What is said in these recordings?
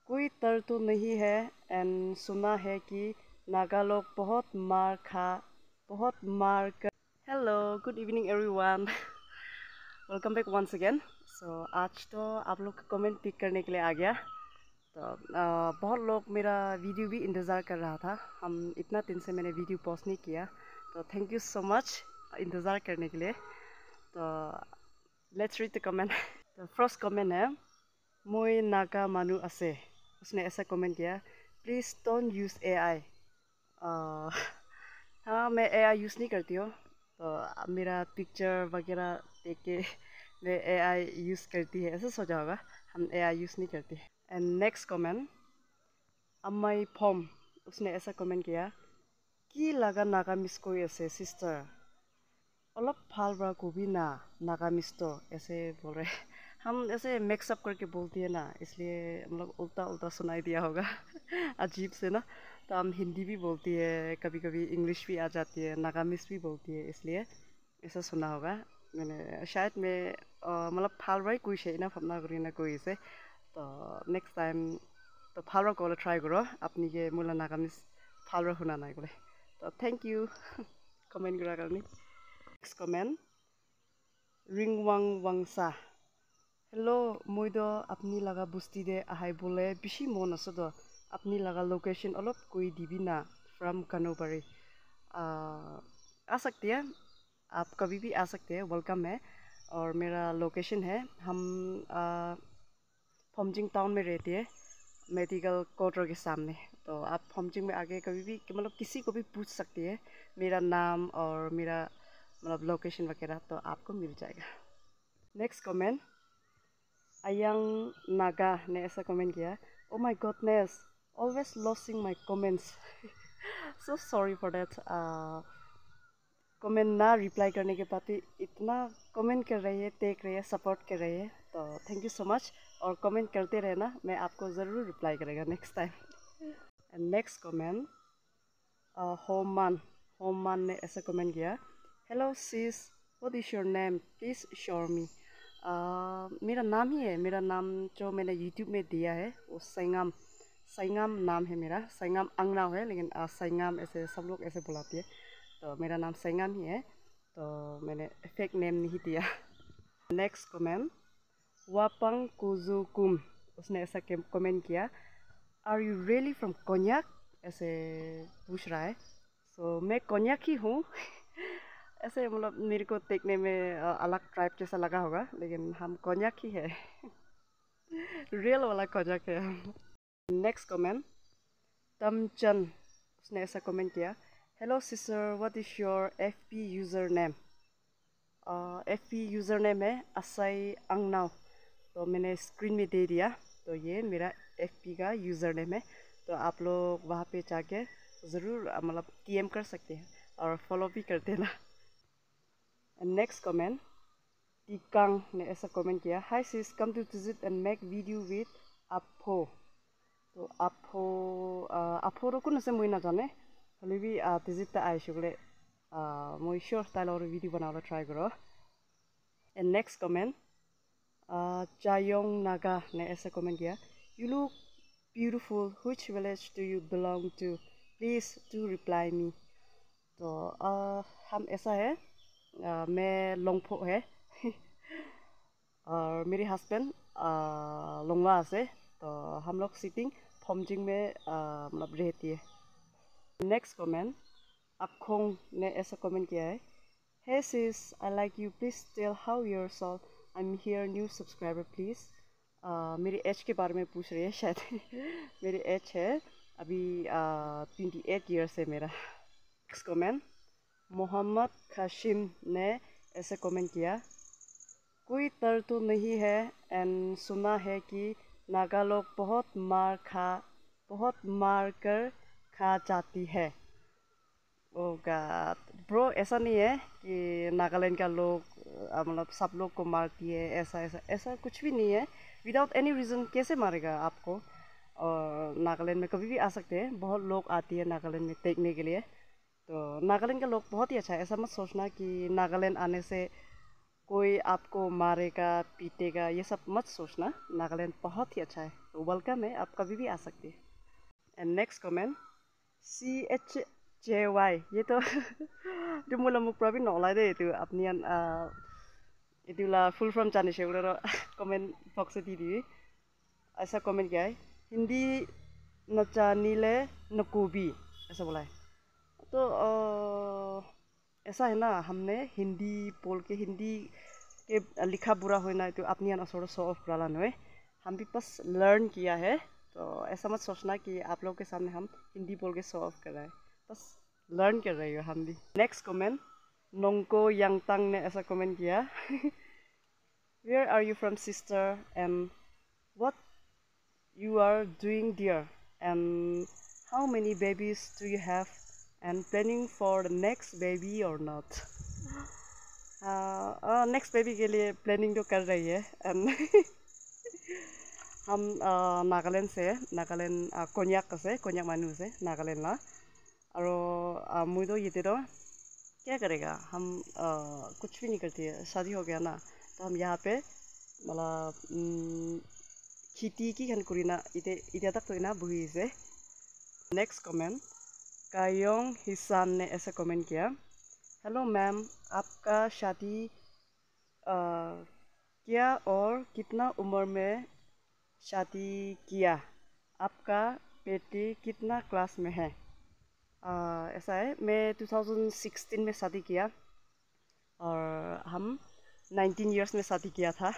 कोई डर तो नहीं है एंड सुना है कि नागा लोग बहुत मार कर। Hello good evening everyone. Welcome back once again. So आज तो आप लोग का कमेंट पिक करने के लिए आ गया। तो बहुत लोग मेरा वीडियो भी इंतज़ार कर रहा था। हम इतना दिन से मैंने वीडियो पोस्ट नहीं किया, तो थैंक यू सो मच इंतज़ार करने के लिए। तो लेट्स रीड द कमेंट। तो फर्स्ट कमेंट है मोई नागा मानु असे। उसने ऐसा कमेंट किया, प्लीज़ डोंट यूज़ एआई। हाँ, मैं एआई यूज़ नहीं करती हूँ। तो मेरा पिक्चर वगैरह देख के मैं एआई यूज़ करती है ऐसा सोचा होगा। हम एआई यूज़ नहीं करते। एंड नेक्स्ट कमेंट अम्माई फॉर्म। उसने ऐसा कमेंट किया कि लगा नागामिस कोई ऐसे सिस्टर अलग फाल बड़ा को भी ना नागामिस तो ऐसे बोल रहे। हम ऐसे मिक्सअप करके बोलती है ना, इसलिए हम लोग उल्टा उल्टा सुनाई दिया होगा। अजीब से ना। तो हम हिंदी भी बोलती है, कभी कभी इंग्लिश भी आ जाती है, नागामिस भी बोलती है, इसलिए ऐसा सुना होगा। मैंने शायद मैं मतलब फालबाई कोई से ना फपना करी ना कोई से। तो नेक्स्ट टाइम तो फालरा को ट्राई करो अपनी के मुला नागामिस फालरा हुना ना बोले। तो थैंक यू कमेंट करा करनी। Next comment Ringwang Wangsa. Hello मुझे अपनी लगा बुस्ती दे आहाई बोले बिशी मन आसो दो अपनी लगा लोकेशन अलग कोई दिबी ना फ्रॉम कनोबारी। आ सकती है, आप कभी भी आ सकते हैं, वेलकम है। और मेरा लोकेशन है, हम फॉमजिंग टाउन में रहते हैं, मेडिकल कोर्टर के सामने। तो आप फॉमजिंग में आके कभी भी मतलब किसी को भी पूछ सकते हैं मेरा नाम और मेरा मतलब लोकेशन वगैरह, तो आपको मिल जाएगा। नेक्स्ट कमेंट अयंग नागा ने ऐसा कमेंट किया, oh my goodness always losing my comments. So sorry for that. Comment ना रिप्लाई करने के बाद भी इतना कमेंट कर रही है, देख रही है, सपोर्ट कर रही है, तो थैंक यू सो मच। और कमेंट करते रहना, मैं आपको ज़रूर रिप्लाई करेगा next time. And next comment Homan. Homan ने ऐसा कमेंट किया, hello sis what is your name please show me. मेरा नाम ही है, मेरा नाम जो मैंने यूट्यूब में दिया है वो सैंगाम। सैंगाम नाम है मेरा, सैंगाम अंगनाव है, लेकिन सैंगाम ऐसे सब लोग ऐसे बुलाते हैं। तो मेरा नाम सैंगाम ही है, तो मैंने फेक नेम नहीं दिया। Next comment Wapang Kujukum. उसने ऐसा कमेंट किया, are you really from Konyak ऐसे पूछ रहा है। सो मैं कोन्याक ही हूँ। ऐसे मतलब मेरे को देखने में अलग ट्राइब जैसा लगा होगा, लेकिन हम कोन्याक ही है। रियल वाला कोन्याक है हम। Next comment Tamchand. उसने ऐसा कमेंट किया, hello sister what is your FP user name. FP user name है असाई अंगनाव। तो मैंने स्क्रीन में दे दिया, तो ये मेरा एफपी का यूज़र नेम है। तो आप लोग वहाँ पे जाके ज़रूर मतलब टीएम कर सकते हैं और फॉलो भी कर देना। नेक्स्ट कमेंट टिकांग ने ऐसा कमेंट किया, hi sis come to visit and make video with Apo. तो आपो आपो रो कौन से मुझे ना जाने, खाली भी विजिट आए शुक्ले मुझे शॉर्ट स्टाइल और वीडियो बनाना ट्राई करो। And next comment Chayong Naga ने ऐसा कमेंट किया, you look beautiful which village do you belong to please do reply me. तो हम ऐसा है, मैं लोंगफो है। और मेरे हस्बैंड लोंगवा से। तो हम लोग सिटिंग फॉमजिंग में मतलब रहती है। नेक्स्ट कमेंट अखोंग ने ऐसा कमेंट किया है, hey sis I like you please tell how your solve I am here new subscriber please. मेरी एज के बारे में पूछ रही है शायद। मेरी एज है अभी 28 ईयर्स है मेरा। नेक्स्ट कमेंट मोहम्मद काशिम ने ऐसे कमेंट किया, कोई डर तो नहीं है एंड सुना है कि नागा लोग बहुत मार कर खा जाती है। ओ गॉड ब्रो, ऐसा नहीं है कि नागालैंड का लोग मतलब सब लोग को मारती है, ऐसा ऐसा ऐसा कुछ भी नहीं है। विदाउट एनी रीज़न कैसे मारेगा आपको। और नागालैंड में कभी भी आ सकते हैं, बहुत लोग आती है नागालैंड में देखने के लिए। तो नागालैंड का लोग बहुत ही अच्छा है, ऐसा मत सोचना कि नागालैंड आने से कोई आपको मारेगा पीटेगा ये सब मत सोचना। नागालैंड बहुत ही अच्छा है, तो वेलकम है, आप कभी भी आ सकते हैं। एंड नेक्स्ट कमेंट CHJY ये तो itu mula muk prabi nolai deh itu apnian itulah full from Chinese ya udah komen box di ऐसा कमेंट किया है हिंदी नचानी ले नकोबी ऐसा बोला है। तो ऐसा है ना हमने हिंदी बोल के हिंदी के लिखा बुरा होना तो अपनी असर शो ऑफ करा है हम भी बस लर्न किया है। तो ऐसा मत सोचना कि आप लोगों के सामने हम हिंदी बोल के शो ऑफ कर रहे हैं, बस लर्न कर रही हो हम भी। नेक्स्ट कमेंट नोंको यांगतांग ने ऐसा कमेंट किया Where are you from sister and what you are doing there and how many babies do you have and planning for the next baby or not? Next baby के लिए planning तो कर रही है and हम नागालैंड से नागालैंड कोन्याक से कोन्याक मानू से नागालैंड ला और मुझे तो ये तो क्या करेगा हम कुछ भी नहीं करती है, शादी हो गया ना तो हम यहाँ पे मतलब खेती की खन कुरीना इधर तक तो ना बुही से। नेक्स्ट कमेंट कायोंग हिसान ने ऐसा कमेंट किया हेलो मैम आपका शादी क्या और कितना उम्र में शादी किया, आपका बेटी कितना क्लास में है? ऐसा है मैं 2016 में शादी किया और हम 19 इयर्स में शादी किया था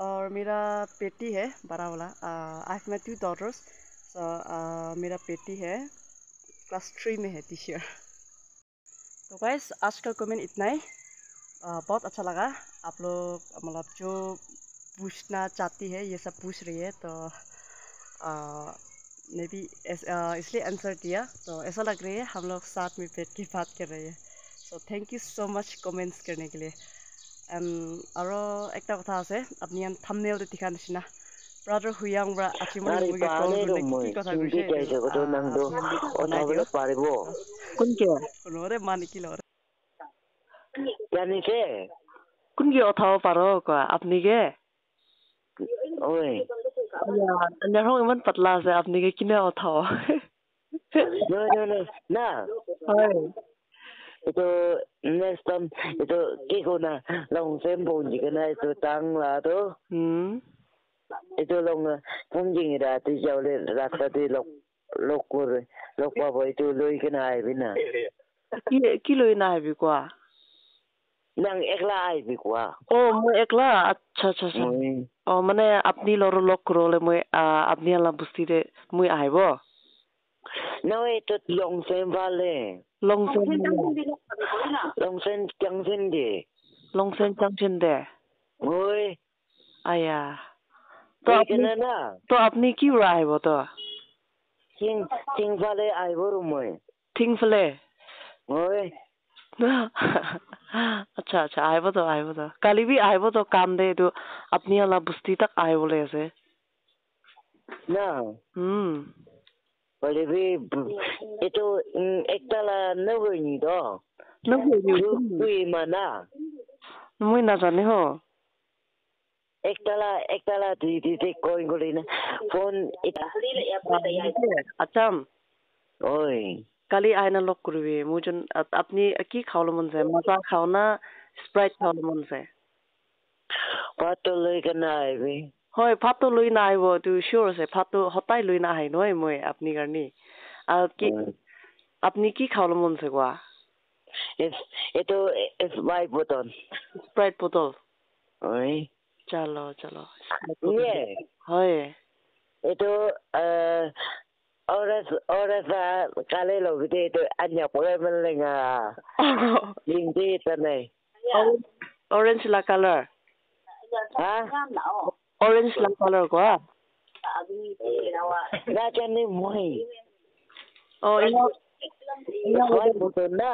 और मेरा बेटी है बड़ा वाला। आई हैव माई 2 daughters सो मेरा बेटी है क्लास 3 में है दिस ईयर। तो गाइस आज का कमेंट इतना ही। बहुत अच्छा लगा आप लोग मतलब जो पूछना चाहती है ये सब पूछ रही है, तो मैं भी इसलिए आंसर दिया। तो ऐसा लग रही है हम लोग साथ में बैठ के बात कर रहे हैं। So thank you so much comments करने के लिए। और एक कथा আছে আপনি থাম্বনেল দেখা নিচিনা ব্রাদার হুয়াংব্রা আচিমনি মুগে কল করলে কি কথা কৈছে কথাবলে পাৰিব কোনকে কোনরে মানে কি লরে জানিছে কোনকে অথাও পারো কা আপনি কে ওই আন্দার হং ইমান পাতলা আছে আপনি কে কিনে অথাও না হয় itu next time itu kiko na long sem bồn gì cái này itu tăng là tu itu long phong gì ra tu giàu lên ra tu lộc lộc rồi lộc qua vậy tu lôi cái này bên nào কি লই না IB কোয়া nang ekla IB কোয়া ও মই একলা আচ্ছা আচ্ছা আচ্ছা ও মানে আপনি লর লক করলে মই আপনি আলা বুস্তিতে মই আইব no itu long sem vale Longsen Longsen de Longsen Junction de oi aya to apni ki rai bo to ting vale ai bo moi ting vale oi अच्छा अच्छा आइबो तो काली भी आइबो तो काम दे तो अपनी वाला बुस्ती तक आए बोले ऐसे ना Bởi vì itu ekta là nấu người nhỉ đó. Nấu người Quy mà na. Mui na jane ho. Ekta là thì coi gọi na. Phone ita. Acham. Oi. Kali aina lok kurbe mujon apni ki khawlo mon se maza khawna Sprite khawlo mon se. Pato loi kana aibi. হয় ফাটো লৈ না আহিব তো sure আছে ফাটো হতাই লৈ না আহি নয় মই আপনি কারণে আর কি আপনি কি খাওয়ালো মন সে কোয়া itu Sprite botol Sprite botol oi চলো iya হয় itu oras kali lo gitu itu anya pokoknya melenga linti tanai orange la color hah orange la color ko na chani moi oh ina botol na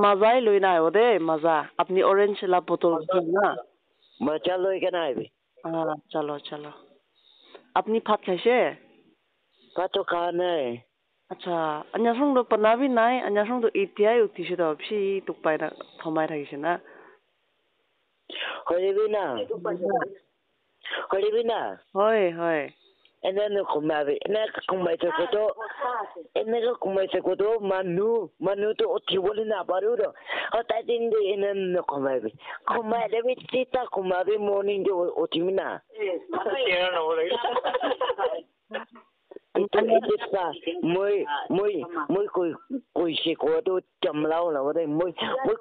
mazai loi na ode maza apni orange la botol na macha loi ke na aibি চলো আপনি ভাত খাইছে ভাত তো খাওয়া নাই अच्छा अन्यासं도 पनाबी नाय अन्यासं도 इतिहाय उति시다 없이 독바이나 더마이 타기시나 Holibina hoy ene no kumabe ene kumai se kodo manu to otiwole na barudo ota dinde ene no kumabe be tita kumabe morning do otimina Ita moi koi se kodo chamlao la wada moi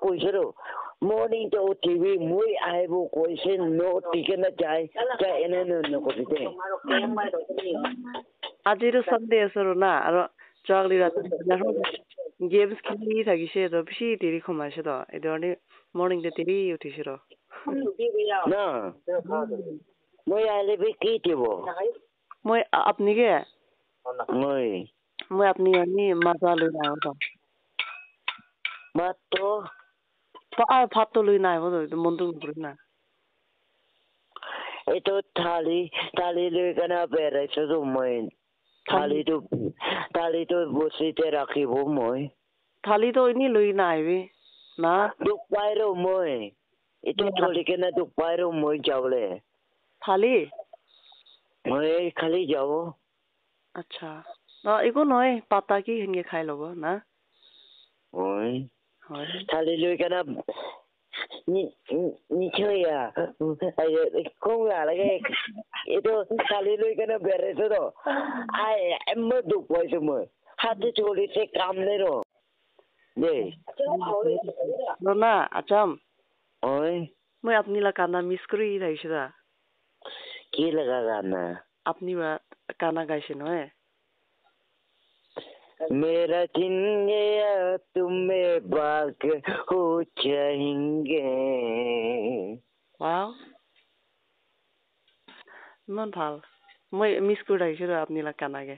koi se ro morning to TV moi aibo koi se no tikena jai ene no ko bite 아지로 선데에서로나 아로 저글리라 게임스 키니 타기시에도 비시 데리 코마시도 에도니 모닝 데 데리 우티시로 na moi ale be kitibo moi अपनी के moi अपनी यानी मजा लेना है तो mato भात तो लेना है वो तो मंदुंग बुरना ito tali le kana pera so moi tali to bosi te rakhi bo moi थाली तो इनी लेना है वे ना duk pairo moi ito tholi kana duk pairo moi jawle थाली moi khali jawo अच्छा ना इको नय पाता की हिंगे खाइ लबो ना moi tali le kana ni chơi không là cái itu tali le kana bere so do ai em mới duk poi so moi hat choli se kam ne ro de रोना अचम oi मैं अपनी ला काना miss करी रहिसदा की लगा गाना अपनी बात काना गाइसिन है मेरा जिंदगी तुम्हें बाग हो चाहेंगे वाव मन ভাল मैं मिस कर रहिसदा अपनी ला काना के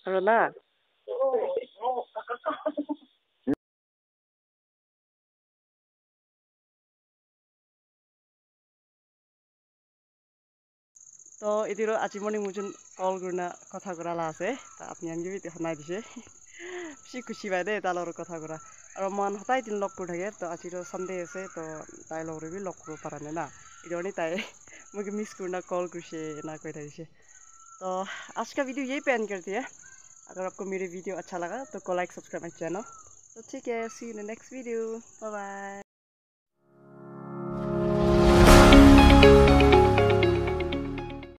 रोना तो इतिरो আজি मर्निंग मुजुन कॉल करना कथा कराला আছে তা আপনি আনগে বিতে হনাই দিছে সি খুশি বাই দে তালর কথা করা আর মন হতাই দিন লক করে থাকে তো আজিরো সানডে আছে তো তাই লগরে বি লক করব পারানে না ইরনি তাই मुझे मिस करना कॉल करसे ना कोई था तो आज का वीडियो यही पे एंड करते हैं अगर आपको मेरे वीडियो अच्छा लगा तो को लाइक सब्सक्राइब माय चैनल तो ठीक है see you in the next video bye bye